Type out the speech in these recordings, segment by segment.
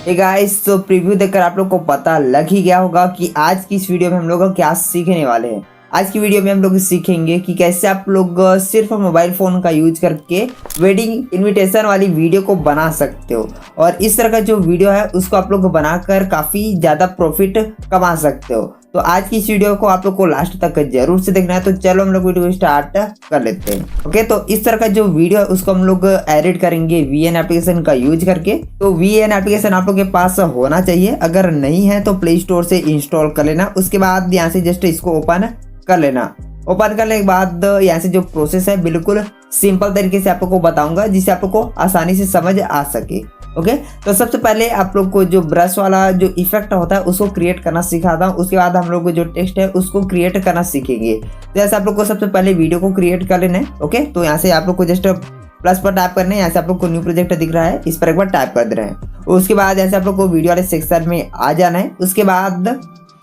Hey guys, तो preview देखकर आप लोग को पता लग ही गया होगा कि आज की इस वीडियो में हम लोग क्या सीखने वाले हैं। आज की वीडियो में हम लोग सीखेंगे कि कैसे आप लोग सिर्फ मोबाइल फ़ोन का यूज करके वेडिंग इनविटेशन वाली वीडियो को बना सकते हो और इस तरह का जो वीडियो है उसको आप लोग बनाकर काफ़ी ज़्यादा प्रॉफिट कमा सकते हो। तो आज की इस वीडियो को आप लोग को लास्ट तक जरूर से देखना है। तो चलो हम लोग वीडियो स्टार्ट कर लेते हैं। ओके, तो इस तरह का जो वीडियो है उसको हम लोग एडिट करेंगे VN एप्लीकेशन का यूज करके। तो VN एप्लीकेशन आप लोग के पास होना चाहिए, अगर नहीं है तो प्ले स्टोर से इंस्टॉल कर लेना। उसके बाद यहाँ से जस्ट इसको ओपन कर लेना। ओपन करने के बाद यहाँ से जो प्रोसेस है बिल्कुल सिंपल तरीके से आप लोग को बताऊंगा जिससे आप लोग को आसानी से समझ आ सके। ओके, तो सबसे पहले आप लोग को जो ब्रश वाला जो इफेक्ट होता है उसको क्रिएट करना सिखाता हूँ। उसके बाद हम लोग को जो टेक्स्ट है उसको क्रिएट करना सीखेंगे। तो ऐसे आप लोग को सबसे पहले वीडियो को क्रिएट कर लेना है। ओके, तो यहाँ से आप लोग को जस्ट प्लस पर टैप करना है। यहाँ से आप लोग को न्यू प्रोजेक्ट दिख रहा है, इस पर एक बार टैप कर देना है। उसके बाद यहाँ से आप लोग को वीडियो वाले सेक्शन में आ जाना है। उसके बाद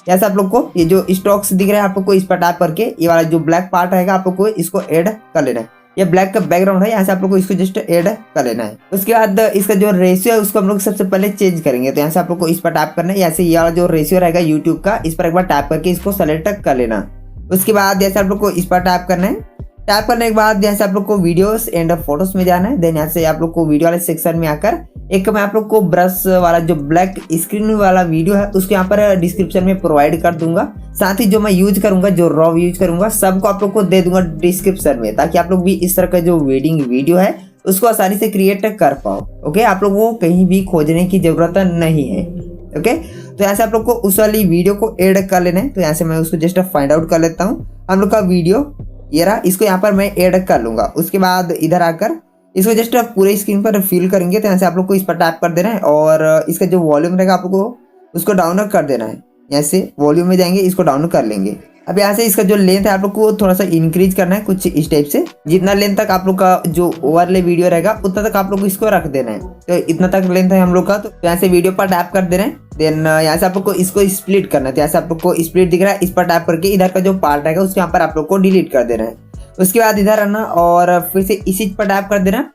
यहाँ से आप लोग को ये जो स्टॉक्स दिख रहा है आप लोग को इस पर टैप करके ये वाला जो ब्लैक पार्ट रहेगा आप लोग को इसको ऐड कर लेना है। ये ब्लैक का बैकग्राउंड है, यहाँ से आप लोग को इसको जस्ट ऐड कर लेना है। उसके बाद इसका जो रेशियो है उसको हम लोग सबसे पहले चेंज करेंगे। तो यहाँ से आप लोग को इस पर टैप करना है। यहाँ से ये वाला जो रेशियो रहेगा यूट्यूब का इस पर एक बार टैप करके इसको सेलेक्ट कर लेना। उसके बाद जैसे आप लोग को इस पर टैप करना है। टैप करने के बाद यहाँ से आप लोग को वीडियोस एंड फोटोज में जाना है। देन यहाँ से आप लोग को वीडियो वाले सेक्शन में आकर एक मैं आप लोग को ब्रश वाला जो ब्लैक स्क्रीन वाला वीडियो है उसको यहाँ पर डिस्क्रिप्शन में प्रोवाइड कर दूंगा। साथ ही जो मैं यूज करूंगा, जो रॉ यूज करूंगा, सबको आप लोग को दे दूंगा डिस्क्रिप्शन में, ताकि आप लोग भी इस तरह का जो वेडिंग वीडियो है उसको आसानी से क्रिएट कर पाओ। ओके, आप लोग को कहीं भी खोजने की जरूरत नहीं है। ओके, तो यहाँ से आप लोग को उस वाली वीडियो को ऐड कर लेना है। तो यहाँ से मैं उसको जस्ट फाइंड आउट कर लेता हूँ। हम लोग का वीडियो ये रहा, इसको यहाँ पर मैं ऐड कर लूंगा। उसके बाद इधर आकर इसको जस्ट पूरे स्क्रीन पर फिल करेंगे। तो यहाँ से आप लोग को इस पर टैप कर देना है और इसका जो वॉल्यूम रहेगा आप लोग को उसको डाउन कर देना है। यहाँ से वॉल्यूम में जाएंगे, इसको डाउन कर लेंगे। अब यहाँ से इसका जो लेंथ है आप लोग को थोड़ा सा इंक्रीज करना है कुछ इस टाइप से। जितना लेंथ तक आप लोग का जो ओवरले वीडियो रहेगा उतना तक आप लोग को इसको रख देना है। तो इतना तक लेंथ है हम लोग का। तो यहाँ से वीडियो पर टैप कर देना है। देन यहाँ से आप लोग को इसको स्प्लिट करना है। तो यहाँ से आप लोग को स्प्लिट दिख रहा है, इस पर टैप करके इधर का जो पार्ट रहेगा उसके यहाँ पर आप लोग को डिलीट कर देना है। उसके बाद इधर आना और फिर से इसी पर टैप कर देना।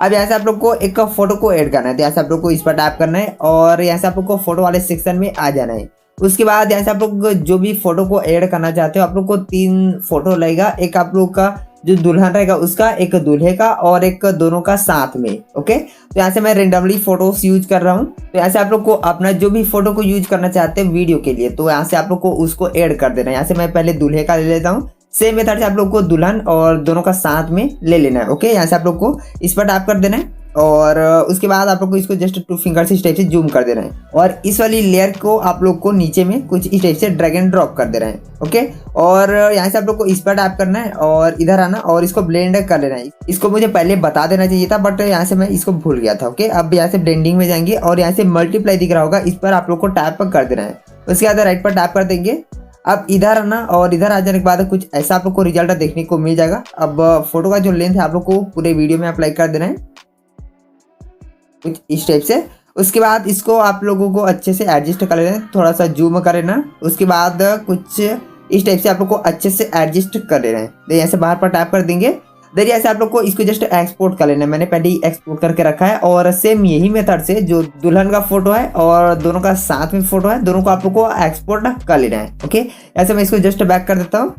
अब यहाँ से आप लोग को एक फोटो को ऐड करना है। तो यहाँ से आप लोग को इस पर टैप करना है और यहाँ से आप लोग को फोटो वाले सेक्शन में आ जाना है। उसके बाद यहाँ से आप लोग जो भी फोटो को ऐड करना चाहते हो आप लोग को 3 फोटो लगेगा। एक आप लोग का जो दुल्हन रहेगा उसका, एक दूल्हे का और एक दोनों का साथ में। ओके, तो यहाँ से मैं रेंडमली फोटोस यूज कर रहा हूँ। तो यहाँ से आप लोग को अपना जो भी फोटो को यूज करना चाहते हैं वीडियो के लिए, तो यहाँ से आप लोग को उसको ऐड कर देना है। यहाँ से मैं पहले दूल्हे का ले लेता हूँ। सेम मेथड से आप लोग को दुल्हन और दोनों का साथ में ले लेना है। ओके, यहाँ से आप लोग को इस पर टैप कर देना है और उसके बाद आप लोग को इसको जस्ट 2 फिंगर से इस टाइप से जूम कर देना है और इस वाली लेयर को आप लोग को नीचे में कुछ इस टाइप से ड्रैग एंड ड्रॉप कर देना है। ओके, और यहाँ से आप लोग को इस पर टैप करना है और इधर आना और इसको ब्लेंड कर लेना है। इसको मुझे पहले बता देना चाहिए था बट यहाँ से मैं इसको भूल गया था। ओके, अब यहाँ से ब्लेंडिंग में जाएंगे और यहाँ से मल्टीप्लाई दिख रहा होगा, इस पर आप लोग को टैप कर देना है। उसके बाद राइट पर टैप कर देंगे। अब इधर आना और इधर आ जाने के बाद कुछ ऐसा आप लोग को रिजल्ट देखने को मिल जाएगा। अब फोटो का जो लेंथ है आप लोग को पूरे वीडियो में अप्लाई कर देना है कुछ इस टाइप से। उसके बाद इसको आप लोगों को अच्छे से एडजस्ट कर लेना है, थोड़ा सा जूम कर लेना। उसके बाद कुछ इस टाइप से आप लोग को अच्छे से एडजस्ट कर लेना है। तो यहाँ से बाहर पर टैप कर देंगे। देन ऐसे आप लोग को इसको जस्ट एक्सपोर्ट कर लेना है। मैंने पहले ही एक्सपोर्ट करके रखा है और सेम यही मेथड से जो दुल्हन का फोटो है और दोनों का साथ में फोटो है दोनों को आप लोग को एक्सपोर्ट कर लेना है। ओके, ऐसे मैं इसको जस्ट बैक कर देता हूँ।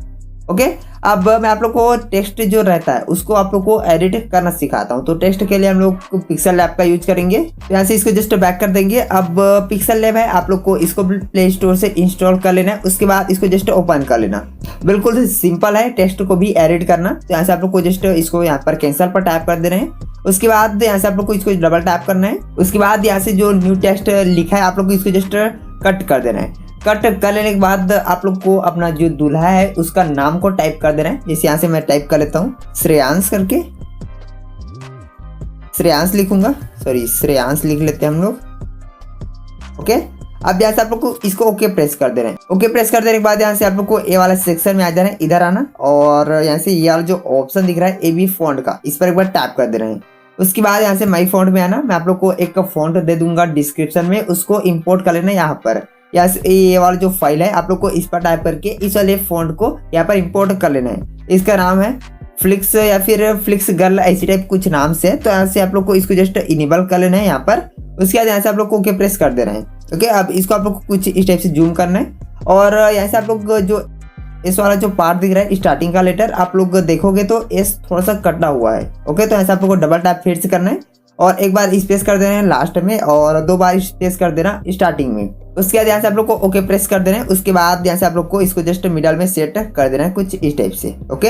ओके, अब मैं आप लोग को टेक्स्ट जो रहता है उसको आप लोग को एडिट करना सिखाता हूँ। तो टेक्स्ट के लिए हम लोग पिक्सल लैब का यूज करेंगे। तो यहाँ से इसको जस्ट बैक कर देंगे। अब पिक्सल लैब है, आप लोग को इसको प्ले स्टोर से इंस्टॉल कर लेना है। उसके बाद इसको जस्ट ओपन कर लेना। बिल्कुल सिंपल है टेक्स्ट को भी एडिट करना। तो यहाँ से आप लोग को जस्ट इसको यहाँ पर कैंसिल पर टैप कर देना है। उसके बाद यहाँ से आप लोग को इसको डबल टैप करना है। उसके बाद यहाँ से जो न्यू टेक्स्ट लिखा है आप लोग को इसको जस्ट कट कर देना है। कट कर लेने के बाद आप लोग को अपना जो दूल्हा है उसका नाम को टाइप कर देना है। जैसे यहाँ से मैं टाइप कर लेता हूँ श्रेयांश करके, श्रेयांश लिखूंगा, सॉरी श्रेयांश लिख लेते हैं हम लोग। ओके, अब यहाँ से आप लोग को इसको ओके प्रेस कर देना है। ओके प्रेस कर देने के बाद यहाँ से आप लोग को ए वाला सेक्शन में आ जाना है। इधर आना और यहाँ से ये वाला जो ऑप्शन दिख रहा है AB फॉन्ट का, इस पर एक बार टैप कर देना है। उसके बाद यहाँ से माई फॉन्ट में आना। मैं आप लोग को एक फॉन्ट दे दूंगा डिस्क्रिप्शन में, उसको इम्पोर्ट कर लेना यहाँ पर। ये वाला जो फाइल है आप लोग को इस पर टाइप करके इस वाले फॉन्ट को यहाँ पर इंपोर्ट कर लेना है। इसका नाम है फ्लिक्स या फिर फ्लिक्स गर्ल ऐसी टाइप कुछ नाम से है। तो यहाँ से आप लोग को इसको जस्ट इनेबल कर लेना है यहाँ पर। उसके बाद यहाँ से आप लोग को ओके प्रेस कर देना है। ओके, अब इसको आप लोग को कुछ इस टाइप से जूम करना है और यहाँ से आप लोग जो इस वाला जो पार्ट दिख रहा है स्टार्टिंग का लेटर, आप लोग देखोगे तो एस थोड़ा सा कटा हुआ है। ओके, तो ऐसा आप लोग को डबल टैप फिर से करना है और एक बार स्पेस कर देना है लास्ट में और 2 बार स्पेस कर देना स्टार्टिंग में। उसके बाद यहाँ से आप लोग को ओके प्रेस कर देना है। उसके बाद यहाँ से आप लोग को इसको जस्ट मिडल में सेट कर देना है कुछ इस टाइप से। ओके,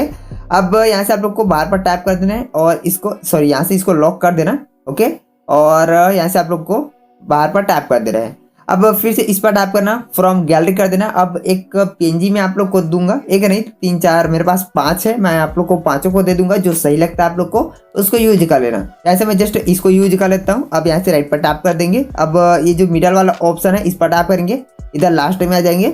अब यहाँ से आप लोग को बार पर टैप कर देना है और इसको यहाँ से इसको लॉक कर देना। ओके, और यहाँ से आप लोग को बार पर टैप कर देना है। अब फिर से इस पर टैप करना, फ्रॉम गैलरी कर देना। अब एक पीएनजी में आप लोग को दूंगा, एक नहीं 3 4, मेरे पास 5 है, मैं आप लोग को 5 को दे दूंगा। जो सही लगता है आप लोग को उसको यूज कर लेना। ऐसे मैं जस्ट इसको यूज कर लेता हूँ। अब यहाँ से राइट पर टैप कर देंगे। अब ये जो मिडल वाला ऑप्शन है इस पर टैप करेंगे, इधर लास्ट में आ जाएंगे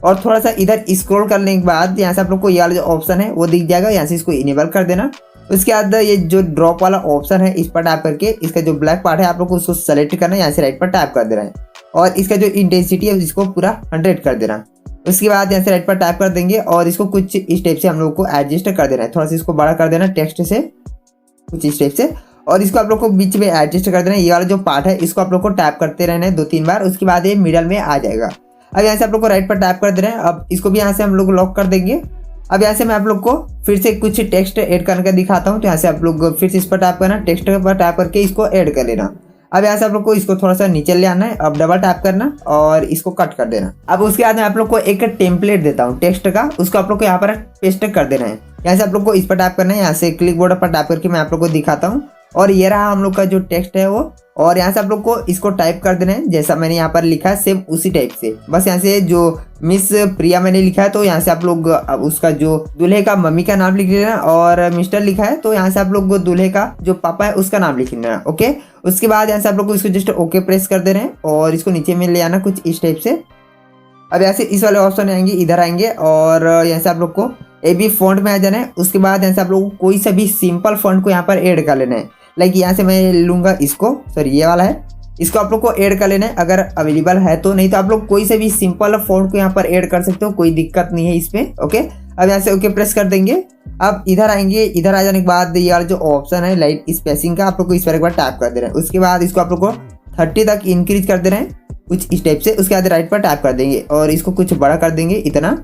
और थोड़ा सा इधर स्क्रॉल करने के बाद यहाँ से आप लोग को ये वाला जो ऑप्शन है वो दिख जाएगा। यहाँ से इसको इनेबल कर देना। उसके बाद ये जो ड्रॉप वाला ऑप्शन है इस पर टैप करके इसका जो ब्लैक पार्ट है आप लोग को उसको सेलेक्ट करना है। यहाँ से राइट पर टैप कर देना है और इसका जो इंटेंसिटी है इसको पूरा 100 कर देना। उसके बाद यहाँ से राइट पर टैप कर देंगे और इसको कुछ इस टाइप से हम लोग को एडजस्ट कर देना है। थोड़ा सा इसको बड़ा कर देना टेक्स्ट से कुछ इस टाइप से और इसको आप लोग को बीच में एडजस्ट कर देना। ये वाला जो पार्ट है इसको आप लोग को टैप करते रहना है 2-3 बार। उसके बाद ये मिडल में आ जाएगा। अब यहाँ से आप लोग को राइट पर टैप कर देना है। अब इसको भी यहाँ से हम लोग लॉक कर देंगे। अब यहाँ से मैं आप लोग को फिर से कुछ टेक्स्ट ऐड करके दिखाता हूँ। तो यहाँ से आप लोग फिर से इस पर टैप करना, टेक्स्ट पर टैप करके इसको ऐड कर लेना। अब यहाँ से आप लोग को इसको थोड़ा सा नीचे ले आना है। अब डबल टैप करना और इसको कट कर देना। अब उसके बाद मैं आप लोग को एक टेम्पलेट देता हूँ टेक्स्ट का, उसको आप लोग को यहाँ पर पेस्ट कर देना है। यहाँ से आप लोग को इस पर टैप करना है। यहाँ से क्लिक बोर्ड पर टैप करके मैं आप लोग को दिखाता हूँ और ये रहा हम लोग का जो टेक्स्ट है वो। और यहाँ से आप लोग को इसको टाइप कर देना है जैसा मैंने यहाँ पर लिखा है सेम उसी टाइप से। बस यहाँ से जो मिस प्रिया मैंने लिखा है तो यहाँ से आप लोग उसका जो दूल्हे का मम्मी का नाम लिख लेना और मिस्टर लिखा है तो यहाँ से आप लोग दूल्हे का जो पापा है उसका नाम लिख लेना। ओके, उसके बाद यहाँ से आप लोग को इसको जस्ट ओके प्रेस कर देना है और इसको नीचे में ले आना कुछ इस टाइप से। अब यहाँ से इस वाले ऑप्शन में आएंगे, इधर आएंगे और यहाँ से आप लोग को AB फॉन्ट में आ जाना है। उसके बाद यहाँ से आप लोग को कोई सा भी सिंपल फॉन्ट को यहाँ पर ऐड कर लेना है। लाइक यहाँ से मैं लूंगा इसको, सॉरी ये वाला है, इसको आप लोग को ऐड कर लेना है अगर अवेलेबल है तो। नहीं तो आप लोग कोई से भी सिंपल फॉन्ट को यहाँ पर ऐड कर सकते हो, कोई दिक्कत नहीं है इसमें। ओके, अब यहाँ से ओके प्रेस कर देंगे। अब इधर आएंगे, इधर आ जाने के बाद ये वाला जो ऑप्शन है लाइट स्पेसिंग का आप लोग को इस पर एक बार टैप कर देना है। उसके बाद इसको आप लोग को 30 तक इंक्रीज कर देना है कुछ इस टाइप से। उसके बाद राइट पर टैप कर देंगे और इसको कुछ बड़ा कर देंगे इतना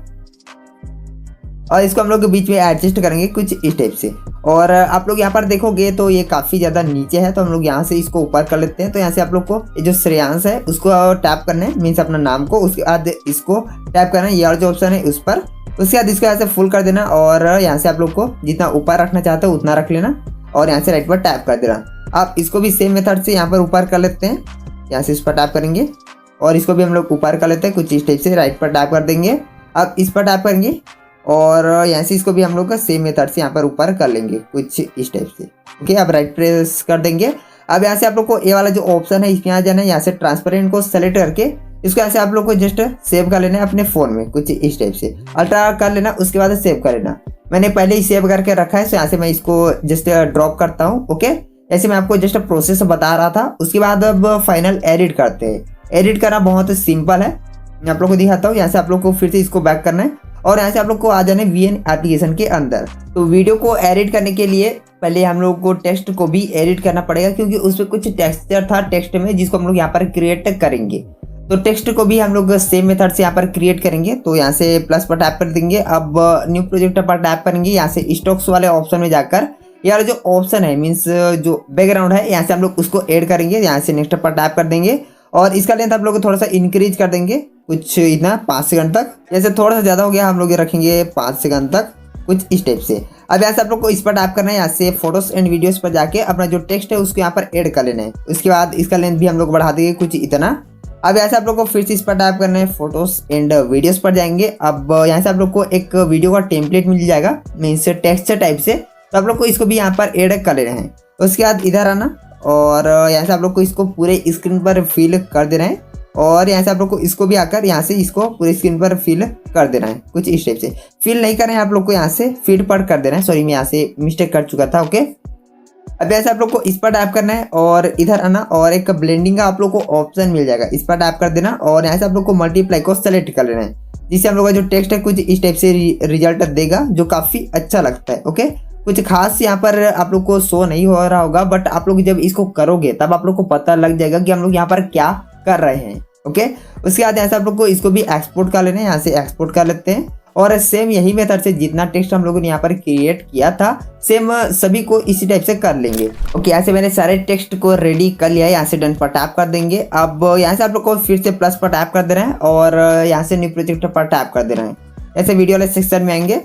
और इसको हम लोग बीच में एडजस्ट करेंगे कुछ इस टाइप से। और आप लोग यहाँ पर देखोगे तो ये काफ़ी ज़्यादा नीचे है तो हम लोग यहाँ से इसको ऊपर कर लेते हैं। तो यहाँ से आप लोग को ये जो श्रेयांश है उसको टैप करना है, मीन्स अपना नाम को। उसके बाद इसको टैप करना है ये और जो ऑप्शन है उस पर। उसके बाद इसको यहाँ से फुल कर देना और यहाँ से आप लोग को जितना ऊपर रखना चाहते हो उतना रख लेना और यहाँ से राइट पर टैप कर देना। आप इसको भी सेम मेथड से यहाँ पर ऊपर कर लेते हैं। यहाँ से इस पर टैप करेंगे और इसको भी हम लोग ऊपर कर लेते हैं कुछ इस टाइप से। राइट पर टैप कर देंगे, अब इस पर टैप करेंगे और यहाँ से इसको भी हम लोग का सेम मेथड से यहाँ पर ऊपर कर लेंगे कुछ इस टाइप से। ओके, अब राइट प्रेस कर देंगे। अब यहाँ से आप लोग को ये वाला जो ऑप्शन है इसमें आ जाना है। यहाँ से ट्रांसपेरेंट को सेलेक्ट करके इसको यहाँ से आप लोग को जस्ट सेव कर लेना है अपने फ़ोन में कुछ इस टाइप से। अल्ट्रा कर लेना, उसके बाद सेव कर लेना। मैंने पहले ही सेव करके रखा है तो यहाँ से मैं इसको जस्ट ड्रॉप करता हूँ। ओके, ऐसे मैं आपको जस्ट प्रोसेस बता रहा था। उसके बाद अब फाइनल एडिट करते हैं। एडिट करना बहुत सिंपल है, मैं आप लोग को दिखाता हूँ। यहाँ से आप लोग को फिर से इसको बैक करना है और यहाँ से आप लोग को आ जाना है VN एप्लीकेशन के अंदर। तो वीडियो को एडिट करने के लिए पहले हम लोग को टेक्स्ट को भी एडिट करना पड़ेगा क्योंकि उसमें कुछ टेक्सचर था टेक्स्ट में जिसको हम लोग यहाँ पर क्रिएट करेंगे। तो टेक्स्ट को भी हम लोग सेम मेथड से यहाँ पर क्रिएट करेंगे। तो यहाँ से प्लस पर टैप कर देंगे। अब न्यू प्रोजेक्ट पर टैप करेंगे। यहाँ से स्टॉक्स वाले ऑप्शन में जाकर यार जो ऑप्शन है मीन्स जो बैकग्राउंड है यहाँ से हम लोग उसको ऐड करेंगे। यहाँ से नेक्स्ट पर टैप कर देंगे और इसका लेंथ आप लोग थोड़ा सा इंक्रीज कर देंगे कुछ इतना 5 सेकंड तक। जैसे थोड़ा सा ज़्यादा हो गया हम लोग ये रखेंगे 5 सेकंड तक कुछ इस टाइप से। अब यहाँ से आप लोग को इस पर टैप करना है। यहाँ से फोटोज एंड वीडियोस पर जाके अपना जो टेक्स्ट है उसको यहाँ पर ऐड कर लेना है। उसके बाद इसका लेंथ भी हम लोग बढ़ा देंगे कुछ इतना। अब यहाँ से आप लोग को फिर से इस पर टैप करना है, फोटोज एंड वीडियोस पर जाएंगे। अब यहाँ से आप लोग को एक वीडियो का टेम्पलेट मिल जाएगा मीन्स टेक्स्ट टाइप से, तो आप लोग को इसको भी यहाँ पर ऐड कर लेना है। उसके बाद इधर आना और यहाँ से आप लोग को इसको पूरे स्क्रीन पर फिल कर देना है और यहाँ से आप लोग को इसको भी आकर यहाँ से इसको पूरे स्क्रीन पर फिल कर देना है कुछ इस टाइप से। फिल नहीं करना है आप लोग को, यहाँ से फीड पर कर देना है। सॉरी मैं यहाँ से मिस्टेक कर चुका था। ओके, अब ऐसे आप लोग को इस पर टैप करना है और इधर आना और एक ब्लेंडिंग का आप लोग को ऑप्शन मिल जाएगा, इस पर टैप कर देना और यहाँ से आप लोग को मल्टीप्लाई को सेलेक्ट कर लेना है जिससे हम लोग का जो टेक्स्ट है कुछ इस टाइप से रिजल्ट देगा जो काफ़ी अच्छा लगता है। ओके, कुछ खास यहाँ पर आप लोग को शो नहीं हो रहा होगा, बट आप लोग जब इसको करोगे तब आप लोग को पता लग जाएगा कि हम लोग यहाँ पर क्या कर रहे हैं। ओके, उसके बाद यहाँ से आप लोग को इसको भी एक्सपोर्ट कर लेना है। यहाँ से एक्सपोर्ट कर लेते हैं और सेम यही मेथड से जितना टेक्स्ट हम लोगों ने यहाँ पर क्रिएट किया था सेम सभी को इसी टाइप से कर लेंगे। ओके, यहाँ से मैंने सारे टेक्स्ट को रेडी कर लिया है। यहाँ से डन पर टैप कर देंगे। अब यहाँ से आप लोग को फिर से प्लस पर टैप कर दे रहे हैं और यहाँ से न्यू प्रोजेक्ट पर टैप कर दे रहे हैं। ऐसे वीडियो वाले सेक्शन में आएंगे।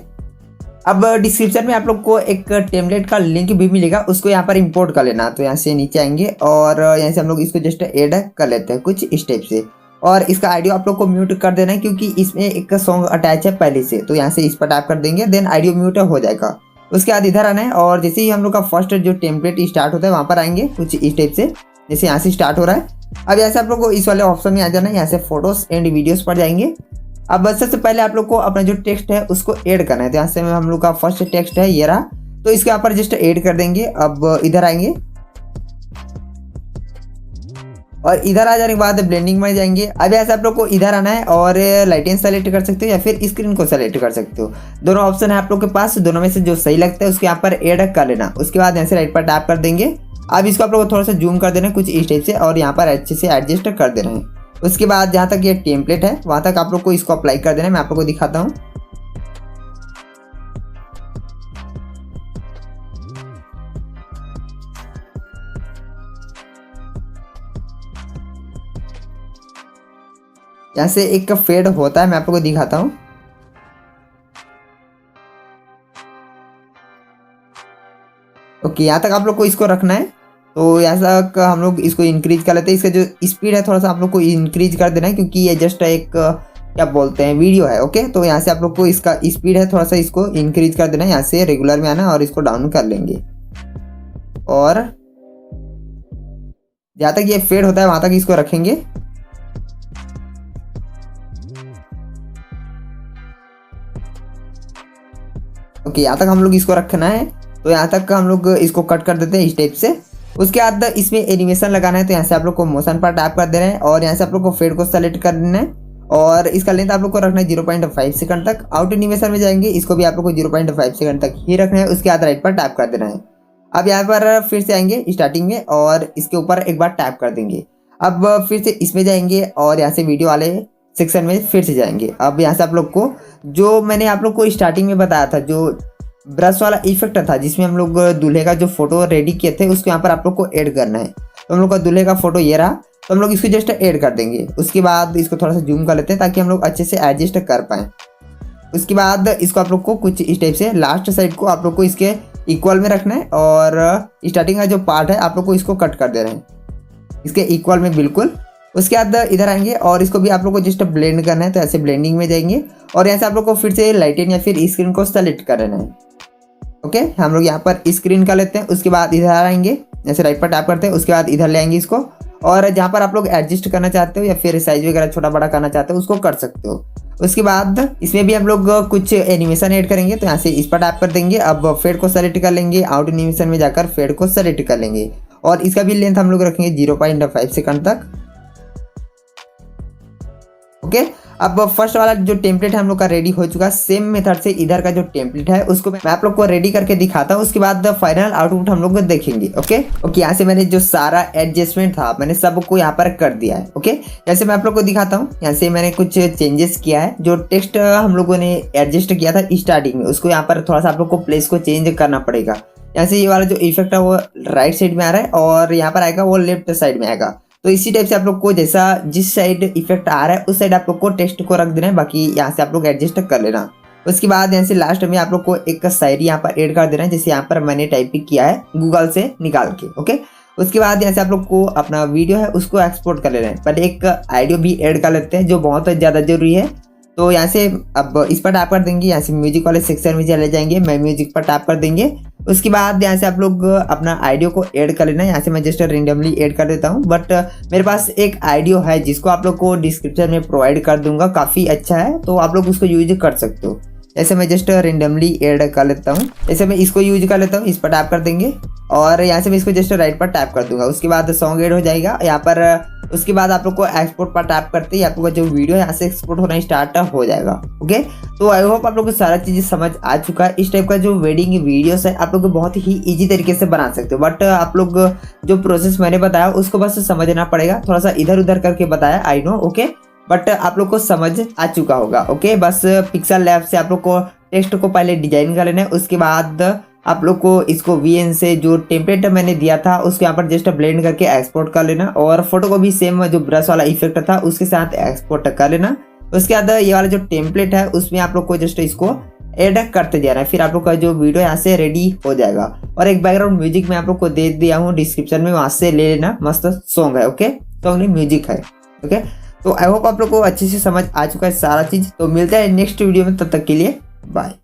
अब डिस्क्रिप्शन में आप लोग को एक टेम्पलेट का लिंक भी मिलेगा, उसको यहाँ पर इंपोर्ट कर लेना। तो यहाँ से नीचे आएंगे और यहाँ से हम लोग इसको जस्ट ऐड कर लेते हैं कुछ इस टाइप से। और इसका ऑडियो आप लोग को म्यूट कर देना है क्योंकि इसमें एक सॉन्ग अटैच है पहले से। तो यहाँ से इस पर टैप कर देंगे, देन ऑडियो म्यूट हो जाएगा। उसके बाद इधर आना है और जैसे ही हम लोग का फर्स्ट जो टेम्पलेट स्टार्ट होता है वहाँ पर आएंगे कुछ इस टाइप से, जैसे यहाँ से स्टार्ट हो रहा है। अब यहाँ से आप लोग को इस वाले ऑप्शन में आ जाना है। यहाँ से फोटोज एंड वीडियोस पर जाएंगे। अब सबसे पहले आप लोग को अपना जो टेक्स्ट है उसको ऐड करना है। तो यहाँ से हम लोग का फर्स्ट टेक्स्ट है ये रहा, तो इसके यहाँ पर जस्ट ऐड कर देंगे। अब इधर आएंगे और इधर आ जाने के बाद ब्लेंडिंग में जाएंगे। अब यहाँ से आप लोग को इधर आना है और लाइटें सेलेक्ट कर सकते हो या फिर स्क्रीन को सेलेक्ट कर सकते हो। दोनों ऑप्शन है आप लोग के पास, दोनों में से जो सही लगता है उसके यहाँ पर ऐड कर लेना। उसके बाद यहाँ से राइट पर टैप कर देंगे। अब इसको आप लोग को थोड़ा सा जूम कर देना कुछ इस टाइप से और यहाँ पर अच्छे से एडजस्ट कर देना है। उसके बाद जहाँ तक ये टेम्पलेट है वहाँ तक आप लोग को इसको अप्लाई कर देना है। मैं आप लोग को दिखाता हूँ। यहाँ से एक फेड होता है, मैं आप लोग को दिखाता हूँ। ओके, यहाँ तक आप लोग को इसको रखना है। तो यहाँ तक हम लोग इसको इंक्रीज कर लेते हैं। इसका जो स्पीड है थोड़ा सा आप लोग को इंक्रीज कर देना है क्योंकि ये जस्ट एक क्या बोलते हैं वीडियो है। ओके, तो यहाँ से आप लोग को इसका स्पीड है थोड़ा सा इसको इंक्रीज कर देना है। यहाँ से रेगुलर में आना और इसको डाउन कर लेंगे और जहाँ तक ये फेड होता है वहाँ तक इसको रखेंगे। ओके, यहाँ तक हम लोग इसको रखना है। तो यहाँ तक हम लोग इसको कट कर देते हैं इस टाइप से। उसके बाद इसमें एनिमेशन लगाना है। तो यहाँ से आप लोग को मोशन पर टैप कर दे रहे हैं और यहाँ से आप लोग को फेड को सेलेक्ट कर देना है और इसका लेंथ आप लोग को रखना है 0.5 सेकंड तक। आउट एनिमेशन में जाएंगे, इसको भी आप लोग को 0.5 सेकंड तक ही रखना है। उसके बाद राइट पर टैप कर देना है। अब यहाँ पर फिर से आएंगे स्टार्टिंग में और इसके ऊपर एक बार टैप कर देंगे। अब फिर से इसमें जाएंगे और यहाँ से वीडियो वाले सेक्शन में फिर से जाएंगे। अब यहाँ से आप लोग को जो मैंने आप लोग को स्टार्टिंग में बताया था जो ब्रश वाला इफेक्ट था जिसमें हम लोग दूल्हे का जो फोटो रेडी किए थे उसको यहाँ पर आप लोग को ऐड करना है। तो हम लोग का दूल्हे का फोटो ये रहा, तो हम लोग इसको जस्ट ऐड कर देंगे। उसके बाद इसको थोड़ा सा जूम कर लेते हैं ताकि हम लोग अच्छे से एडजस्ट कर पाएँ। उसके बाद इसको आप लोग को कुछ इस टाइप से लास्ट साइड को आप लोग को इसके इक्वल में रखना है और स्टार्टिंग का जो पार्ट है आप लोग को इसको कट कर दे रहे हैं इसके इक्वल में बिल्कुल। उसके बाद इधर आएंगे और इसको भी आप लोग को जस्ट ब्लेंड करना है। तो ऐसे ब्लेंडिंग में जाएंगे और यहाँ से आप लोग को फिर से लाइटिंग या फिर स्क्रीन को सेलेक्ट कर लेना है। ओके, हम लोग यहाँ पर स्क्रीन कर लेते हैं। उसके बाद इधर आएंगे, जैसे राइट पर टैप करते हैं। उसके बाद इधर ले आएंगे इसको और जहाँ पर आप लोग एडजस्ट करना चाहते हो या फिर साइज वगैरह छोटा बड़ा करना चाहते हो उसको कर सकते हो। उसके बाद इसमें भी हम लोग कुछ एनिमेशन ऐड करेंगे। तो यहाँ से इस पर टैप कर देंगे। अब फेड को सेलेक्ट कर लेंगे, आउट एनिमेशन में जाकर फेड को सेलेक्ट कर लेंगे और इसका भी लेंथ हम लोग रखेंगे 0.5 सेकंड तक। ओके, अब फर्स्ट वाला जो टेम्पलेट है हम लोग का रेडी हो चुका है। सेम मेथड से इधर का जो टेम्पलेट है उसको मैं आप लोग को रेडी करके दिखाता हूँ। उसके बाद फाइनल आउटपुट हम लोग देखेंगे। ओके, यहाँ से मैंने जो सारा एडजस्टमेंट था मैंने सबको यहाँ पर कर दिया है। ओके, जैसे मैं आप लोग को दिखाता हूँ। यहाँ से मैंने कुछ चेंजेस किया है। जो टेक्स्ट हम लोगों ने एडजस्ट किया था स्टार्टिंग में उसको यहाँ पर थोड़ा सा आप लोग को प्लेस को चेंज करना पड़ेगा। यहाँ से ये वाला जो इफेक्ट है वो राइट साइड में आ रहा है और यहाँ पर आएगा वो लेफ्ट साइड में आएगा। तो इसी टाइप से आप लोग को जैसा जिस साइड इफेक्ट आ रहा है उस साइड आप लोग को टेक्स्ट को रख देना है, बाकी यहाँ से आप लोग एडजस्ट कर लेना। उसके बाद यहाँ से लास्ट में आप लोग को एक शायरी यहाँ पर ऐड कर देना है, जैसे यहाँ पर मैंने टाइपिंग किया है गूगल से निकाल के। ओके, उसके बाद यहाँ से आप लोग को अपना वीडियो है उसको एक्सपोर्ट कर लेना है। पहले एक ऑडियो भी ऐड कर लेते हैं जो बहुत ज़्यादा जरूरी है। तो यहाँ से अब इस पर टैप कर देंगे। यहाँ से म्यूजिक वाले सेक्शन में चले जाएंगे, मैं म्यूजिक पर टैप कर देंगे। उसके बाद यहाँ से आप लोग अपना ऑडियो को ऐड कर लेना है। यहाँ से मैं जस्ट रेंडमली ऐड कर देता हूँ, बट मेरे पास एक ऑडियो है जिसको आप लोग को डिस्क्रिप्शन में प्रोवाइड कर दूंगा, काफ़ी अच्छा है, तो आप लोग उसको यूज कर सकते हो। ऐसे मैं जस्ट रेंडमली ऐड कर लेता हूँ। ऐसे मैं इसको यूज कर लेता हूँ, इस पर टैप कर देंगे और यहाँ से मैं इसको जस्ट राइट पर टैप कर दूंगा। उसके बाद सॉन्ग ऐड हो जाएगा यहाँ पर। उसके बाद आप लोग को एक्सपोर्ट पर टैप करते ही आप लोग का जो वीडियो है यहाँ से एक्सपोर्ट होना स्टार्ट हो जाएगा। ओके, तो आई होप आप लोग को सारा चीज़ समझ आ चुका है। इस टाइप का जो वेडिंग वीडियोस है आप लोग बहुत ही इजी तरीके से बना सकते हो, बट आप लोग जो प्रोसेस मैंने बताया उसको बस समझना पड़ेगा। थोड़ा सा इधर उधर करके बताया, आई नो, ओके, बट आप लोग को समझ आ चुका होगा। ओके, बस पिक्सल लैब से आप लोग को टेक्स्ट को पहले डिजाइन कर लेना है। उसके बाद आप लोग को इसको VN से जो टेम्पलेट मैंने दिया था उसके यहाँ पर जस्ट ब्लेंड करके एक्सपोर्ट कर लेना, और फोटो को भी सेम जो ब्रश वाला इफेक्ट था उसके साथ एक्सपोर्ट कर लेना। उसके बाद ये वाला जो टेम्पलेट है उसमें आप लोग को जस्ट इसको ऐड करते जाना है। फिर आप लोग का जो वीडियो यहाँ से रेडी हो जाएगा। और एक बैकग्राउंड म्यूजिक मैं आप लोग को दे दिया हूँ डिस्क्रिप्शन में, वहां से ले लेना। मस्त सॉन्ग है, ओके, सॉन्ग नहीं म्यूजिक है। ओके, तो आई होप आप लोग को अच्छे से समझ आ चुका है सारा चीज। तो मिलता है नेक्स्ट वीडियो में, तब तक के लिए बाय।